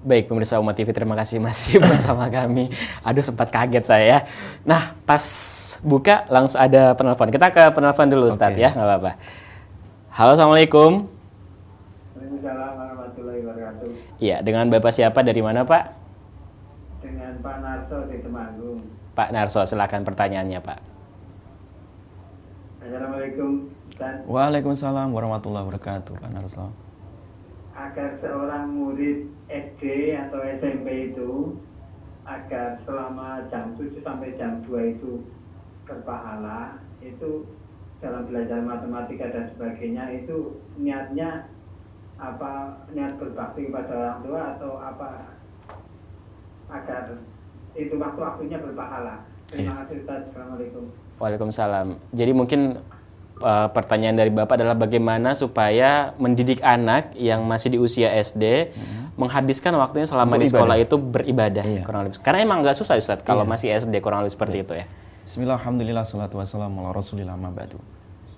Baik, pemirsa Umat TV, terima kasih masih bersama kami. Aduh, sempat kaget saya ya. Nah, pas buka langsung ada penelpon. Kita ke penelpon dulu, Ustadz ya, nggak apa-apa. Halo, Assalamualaikum. Waalaikumsalam warahmatullahi wabarakatuh. Iya, dengan Bapak siapa, dari mana Pak? Dengan Pak Narso di Temanggung. Pak Narso, silakan pertanyaannya Pak. Assalamualaikum, Ustaz. Waalaikumsalam warahmatullahi wabarakatuh, Pak Narso. Agar seorang murid SD atau SMP itu agar selama jam 7 sampai jam 2 itu berpahala, itu dalam belajar matematika dan sebagainya, itu niatnya apa? Niat berbakti kepada orang tua atau apa, agar itu waktu-waktunya berpahala. Terima kasih, Ustaz. Assalamualaikum. Waalaikumsalam. Jadi mungkin pertanyaan dari Bapak adalah bagaimana supaya mendidik anak yang masih di usia SD menghabiskan waktunya selama di sekolah itu beribadah, kurang lebih. Karena emang nggak susah, Ustaz, kalau masih SD, kurang lebih seperti itu ya. Bismillah, alhamdulillah, salatu wassalamu ala rasulillah ma ba'du.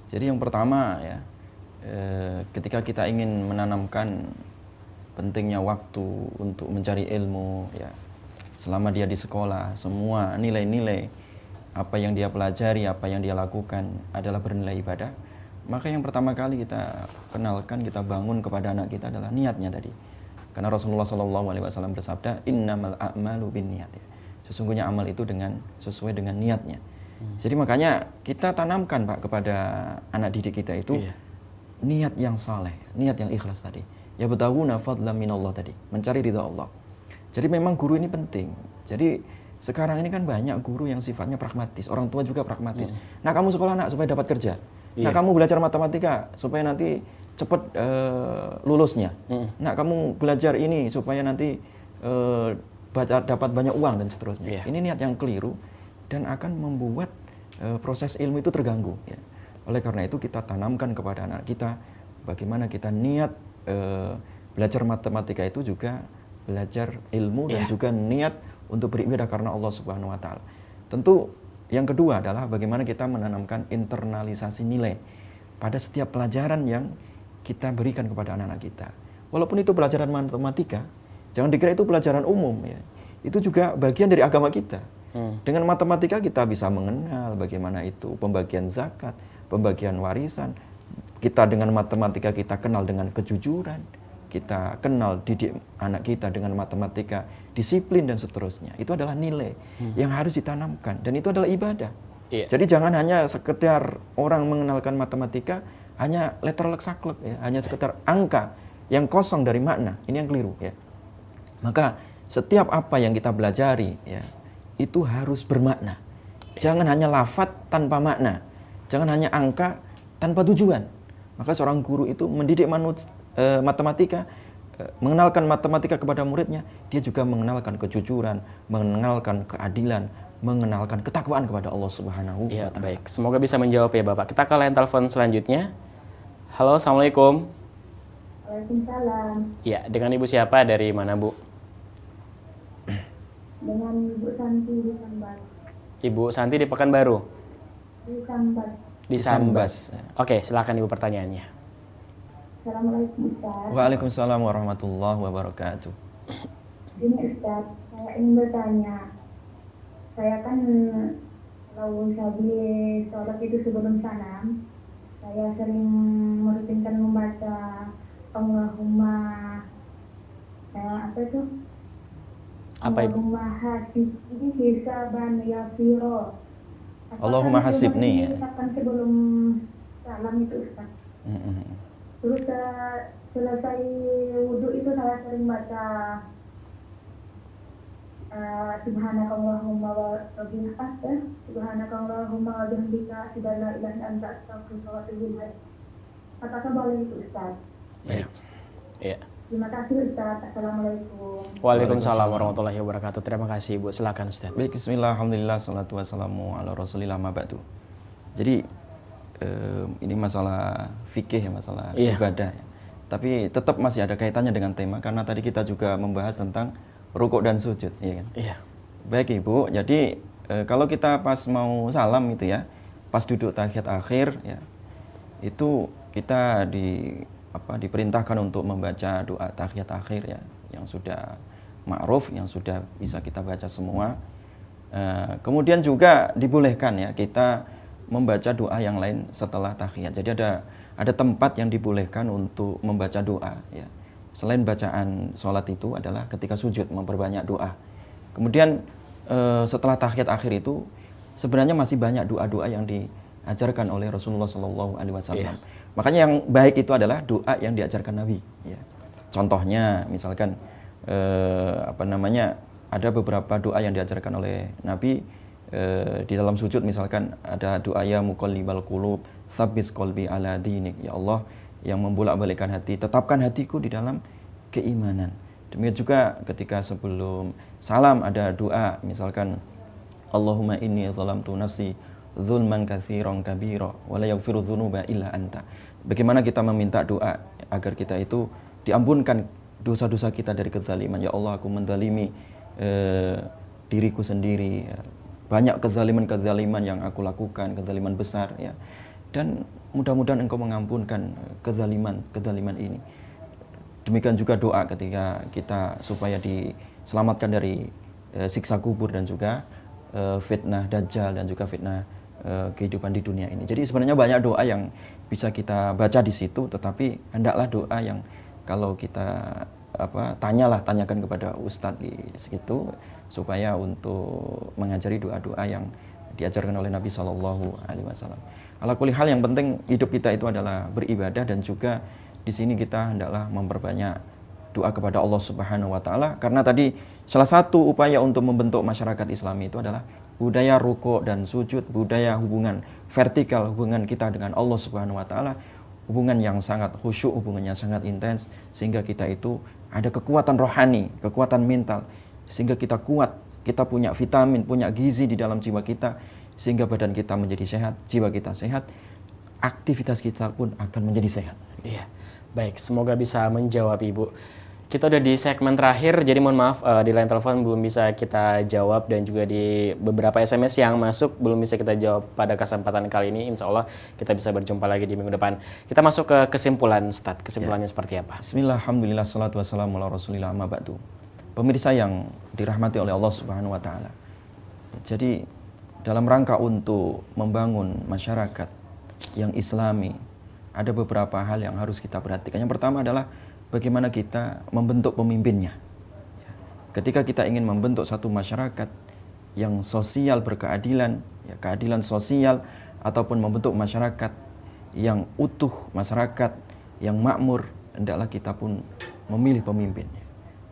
Jadi yang pertama ya, ketika kita ingin menanamkan pentingnya waktu untuk mencari ilmu ya, selama dia di sekolah, semua nilai-nilai apa yang dia pelajari, apa yang dia lakukan adalah bernilai ibadah, maka yang pertama kali kita kenalkan, kita bangun kepada anak kita adalah niatnya tadi. Karena Rasulullah SAW bersabda, innamal a'malu binniyat. Sesungguhnya amal itu sesuai dengan niatnya. Jadi makanya kita tanamkan Pak kepada anak didik kita itu niat yang saleh, niat yang ikhlas tadi. Ya betahuna fadlan minallah tadi, mencari ridha Allah. Jadi memang guru ini penting. Jadi sekarang ini kan banyak guru yang sifatnya pragmatis, orang tua juga pragmatis. Nah, kamu sekolah nak supaya dapat kerja. Nah, kamu belajar matematika supaya nanti cepat lulusnya. Nah, kamu belajar ini supaya nanti dapat banyak uang dan seterusnya. Ini niat yang keliru dan akan membuat proses ilmu itu terganggu. Ya. Oleh karena itu kita tanamkan kepada anak kita bagaimana kita niat belajar matematika itu juga belajar ilmu dan juga niat untuk beribadah karena Allah Subhanahu wa taala. Tentu yang kedua adalah bagaimana kita menanamkan internalisasi nilai pada setiap pelajaran yang kita berikan kepada anak-anak kita. Walaupun itu pelajaran matematika, jangan dikira itu pelajaran umum ya. Itu juga bagian dari agama kita. Dengan matematika kita bisa mengenal bagaimana itu pembagian zakat, pembagian warisan. Kita dengan matematika kita kenal dengan kejujuran. Kita kenal didik anak kita dengan matematika, disiplin dan seterusnya. Itu adalah nilai yang harus ditanamkan dan itu adalah ibadah. Jadi jangan hanya sekedar orang mengenalkan matematika hanya letterlek saklek ya, hanya sekedar angka yang kosong dari makna. Ini yang keliru ya. Maka setiap apa yang kita pelajari ya, itu harus bermakna. Jangan hanya lafaz tanpa makna. Jangan hanya angka tanpa tujuan. Maka seorang guru itu mendidik matematika, mengenalkan matematika kepada muridnya, dia juga mengenalkan kejujuran, mengenalkan keadilan, mengenalkan ketakwaan kepada Allah Subhanahu wa taala. Baik, semoga bisa menjawab ya Bapak. Kita ke line telepon selanjutnya. Halo, Assalamualaikum. Waalaikumsalam. Iya, dengan Ibu siapa, dari mana Bu? Dengan Ibu Santi di Sambas. Ibu Santi di Pekanbaru? Di Sambas. Di Sambas. Oke, silakan Ibu pertanyaannya. Assalamualaikum Ustaz. Waalaikumsalam warahmatullahi wabarakatuh. Ini Ustaz, saya ingin bertanya. Saya kan kalau habis sholat itu sebelum salam, saya sering merutinkan membaca Allahumma apa itu? Apa Ibu? Allahumma hasibni hisaban yasiro. Allahumma hasibni ya. Sebelum salam itu Ustaz. Terus selesai wudhu itu saya sering baca Subhanakallahumma wa bihamdika, Subhanakallahumma wa bihamdika, asyhadu an la ilaha illa anta, astaghfiruka wa atubu ilaik. Apakah boleh itu Ustaz? Baik. Iya. Terima kasih Ustaz. Assalamualaikum. Waalaikumsalam warahmatullahi wabarakatuh. Terima kasih Ibu. Silakan Ustaz. Baik, bismillah, alhamdulillah, salatu wassalamu ala rasulillah ma ba'du. Jadi ini masalah fikih ya, masalah ibadah ya. Tapi tetap masih ada kaitannya dengan tema karena tadi kita juga membahas tentang rukuk dan sujud ya kan. Baik Ibu, jadi kalau kita pas mau salam itu ya, pas duduk tahiyat akhir ya, itu kita diperintahkan untuk membaca doa tahiyat akhir ya, yang sudah ma'ruf yang sudah bisa kita baca semua. Kemudian juga dibolehkan ya kita membaca doa yang lain setelah tahiyat. Jadi ada tempat yang dibolehkan untuk membaca doa ya. Selain bacaan sholat itu adalah ketika sujud memperbanyak doa. Kemudian setelah tahiyat akhir itu sebenarnya masih banyak doa-doa yang diajarkan oleh Rasulullah SAW. Makanya yang baik itu adalah doa yang diajarkan Nabi ya. Contohnya misalkan ada beberapa doa yang diajarkan oleh Nabi di dalam sujud, misalkan ada doa ya muqallibal qulub tsabbit qalbi ala dinik, ya Allah yang membolak-balikkan hati, tetapkan hatiku di dalam keimanan. Demikian juga ketika sebelum salam ada doa, misalkan Allahumma inni zalamtu nafsi zulman katsiran kabira wa la yaghfiru dzunuba illa anta. Bagaimana kita meminta doa agar kita itu diampunkan dosa-dosa kita dari kezaliman. Ya Allah, aku menzalimi diriku sendiri ya. Banyak kezaliman yang aku lakukan, kezaliman besar ya. Dan mudah-mudahan Engkau mengampunkan kezaliman ini. Demikian juga doa ketika kita supaya diselamatkan dari siksa kubur dan juga fitnah dajjal dan juga fitnah kehidupan di dunia ini. Jadi sebenarnya banyak doa yang bisa kita baca di situ, tetapi hendaklah doa yang kalau kita tanyakan kepada ustadz di situ supaya untuk mengajari doa-doa yang diajarkan oleh Nabi SAW. Ala kulli hal yang penting hidup kita itu adalah beribadah, dan juga di sini kita hendaklah memperbanyak doa kepada Allah Subhanahu wa taala, karena tadi salah satu upaya untuk membentuk masyarakat Islami itu adalah budaya rukuk dan sujud, budaya hubungan vertikal, hubungan kita dengan Allah Subhanahu wa taala, hubungan yang sangat khusyuk, hubungannya sangat intens, sehingga kita itu ada kekuatan rohani, kekuatan mental, sehingga kita kuat, kita punya vitamin, punya gizi di dalam jiwa kita, sehingga badan kita menjadi sehat, jiwa kita sehat, aktivitas kita pun akan menjadi sehat. Iya, baik, semoga bisa menjawab Ibu. Kita udah di segmen terakhir, jadi mohon maaf di line telepon belum bisa kita jawab, dan juga di beberapa SMS yang masuk belum bisa kita jawab pada kesempatan kali ini. Insya Allah kita bisa berjumpa lagi di minggu depan. Kita masuk ke kesimpulan, Ustadz. Kesimpulannya seperti apa? Bismillah, alhamdulillah, salatu wassalamu ala rasulillah, amma ba'du. Pemirsa yang dirahmati oleh Allah Subhanahu wa taala. Jadi dalam rangka untuk membangun masyarakat yang islami, ada beberapa hal yang harus kita perhatikan. Yang pertama adalah bagaimana kita membentuk pemimpinnya. Ketika kita ingin membentuk satu masyarakat yang sosial berkeadilan, ya, keadilan sosial, ataupun membentuk masyarakat yang utuh, masyarakat yang makmur, hendaklah kita pun memilih pemimpin.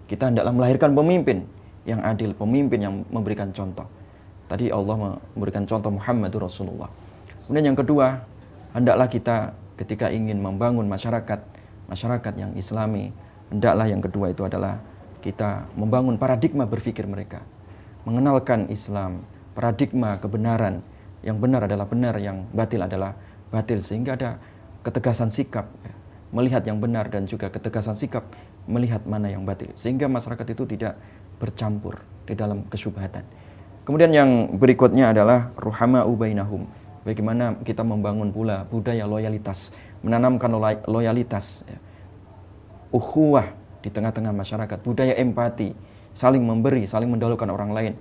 Kita hendaklah melahirkan pemimpin yang adil, pemimpin yang memberikan contoh. Tadi Allah memberikan contoh Muhammadur Rasulullah. Kemudian yang kedua, hendaklah kita ketika ingin membangun masyarakat yang islami, hendaklah yang kedua itu adalah kita membangun paradigma berpikir mereka, mengenalkan Islam, paradigma kebenaran, yang benar adalah benar, yang batil adalah batil, sehingga ada ketegasan sikap melihat yang benar dan juga ketegasan sikap melihat mana yang batil, sehingga masyarakat itu tidak bercampur di dalam kesyubhatan. Kemudian yang berikutnya adalah ruhama ubainahum. Bagaimana kita membangun pula budaya loyalitas, menanamkan loyalitas, ya, ukhuwah di tengah-tengah masyarakat, budaya empati, saling memberi, saling mendahulukan orang lain,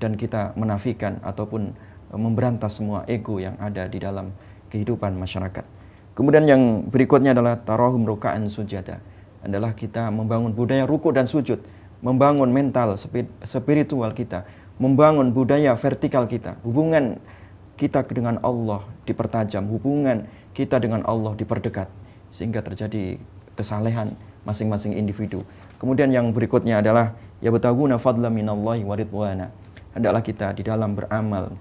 dan kita menafikan ataupun memberantas semua ego yang ada di dalam kehidupan masyarakat. Kemudian yang berikutnya adalah tarahum ruka'an sujada, adalah kita membangun budaya ruku dan sujud, membangun mental spiritual kita, membangun budaya vertikal kita, hubungan kita dengan Allah dipertajam, hubungan kita dengan Allah diperdekat, sehingga terjadi kesalehan masing-masing individu. Kemudian yang berikutnya adalah yabtaguna fadla minallahi wa ridwana. Hendaklah kita di dalam beramal,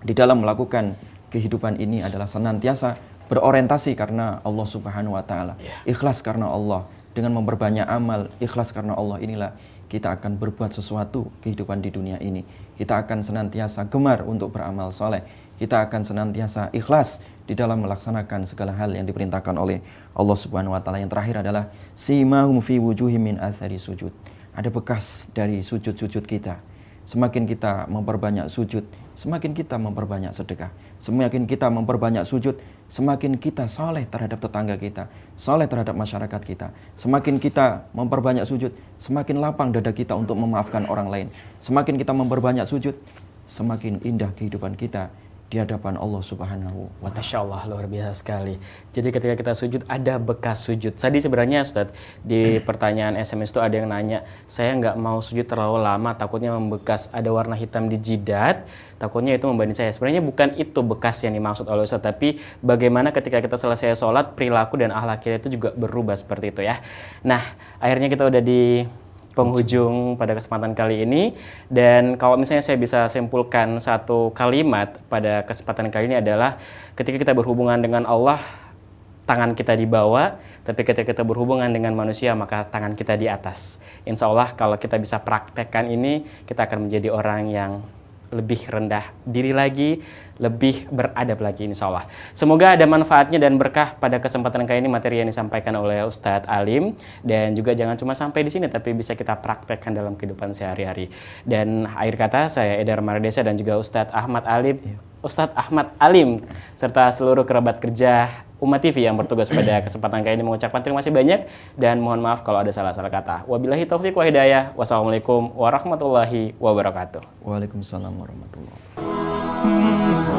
di dalam melakukan kehidupan ini adalah senantiasa berorientasi karena Allah Subhanahu wa taala. Ikhlas karena Allah. Dengan memperbanyak amal, ikhlas karena Allah, inilah kita akan berbuat sesuatu kehidupan di dunia ini. Kita akan senantiasa gemar untuk beramal soleh. Kita akan senantiasa ikhlas di dalam melaksanakan segala hal yang diperintahkan oleh Allah Subhanahu wa taala. Yang terakhir adalah simahum fi wujuhim min athari sujud. Ada bekas dari sujud-sujud kita. Semakin kita memperbanyak sujud, semakin kita memperbanyak sedekah. Semakin kita memperbanyak sujud, semakin kita saleh terhadap tetangga kita, saleh terhadap masyarakat kita. Semakin kita memperbanyak sujud, semakin lapang dada kita untuk memaafkan orang lain. Semakin kita memperbanyak sujud, semakin indah kehidupan kita di hadapan Allah Subhanahu wa ta'ala. Masya Allah, luar biasa sekali. Jadi ketika kita sujud, ada bekas sujud. Tadi sebenarnya Ustadz, di pertanyaan SMS itu ada yang nanya, saya nggak mau sujud terlalu lama, takutnya membekas, ada warna hitam di jidat, takutnya itu membanding saya. Sebenarnya bukan itu bekas yang dimaksud oleh Ustadz, tapi bagaimana ketika kita selesai sholat, perilaku dan akhlak kita itu juga berubah seperti itu ya. Nah, akhirnya kita udah di penghujung pada kesempatan kali ini, dan kalau misalnya saya bisa simpulkan satu kalimat pada kesempatan kali ini adalah ketika kita berhubungan dengan Allah, tangan kita di bawah, tapi ketika kita berhubungan dengan manusia maka tangan kita di atas. Insya Allah kalau kita bisa praktekkan ini, kita akan menjadi orang yang lebih rendah diri lagi, lebih beradab lagi insya Allah. Semoga ada manfaatnya dan berkah pada kesempatan kali ini materi yang disampaikan oleh Ustadz Alim, dan juga jangan cuma sampai di sini tapi bisa kita praktekkan dalam kehidupan sehari-hari. Dan akhir kata saya Edar Maradesa dan juga Ustadz Ahmad Alim serta seluruh kerabat kerja Umat TV yang bertugas pada kesempatan kali ini mengucapkan terima kasih banyak dan mohon maaf kalau ada salah-salah kata. Wabillahi taufiq wa hidayah. Wassalamualaikum warahmatullahi wabarakatuh. Waalaikumsalam warahmatullahi wabarakatuh.